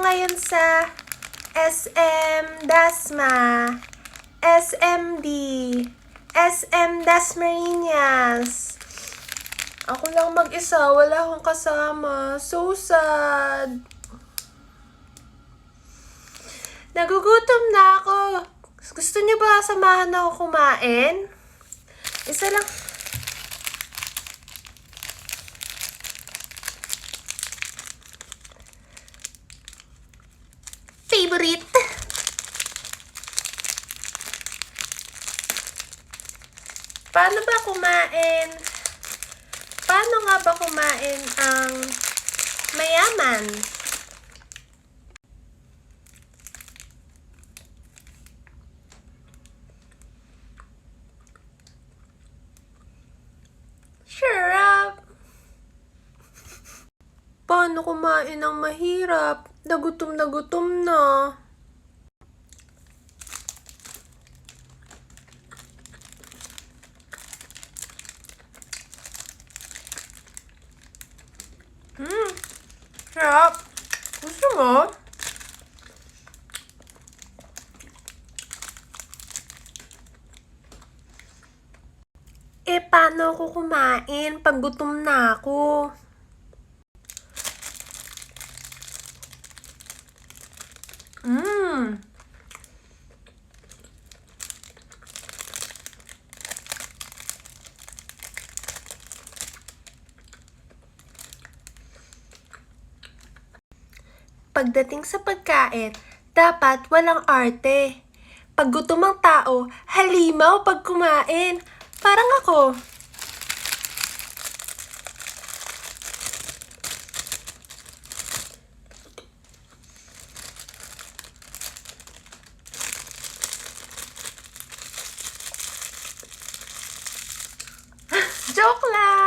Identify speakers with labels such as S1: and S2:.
S1: ngayon sa SM Dasma, SMD, SM Dasmariñas. Ako lang mag-isa, wala akong kasama. So sad. Nagugutom na ako. Gusto niyo ba samahan ako kumain? Isa lang. Favorite. Paano ba kumain? Paano nga ba kumain ang mayaman? Sure up. Paano kumain ang mahirap? Nagutom na. Sarap. Gusto mo? Paano ako kumain pag gutom na ako? Pagdating sa pagkain, dapat walang arte. Pag gutom ang tao, halimaw pag kumain. Parang ako. Joke lang!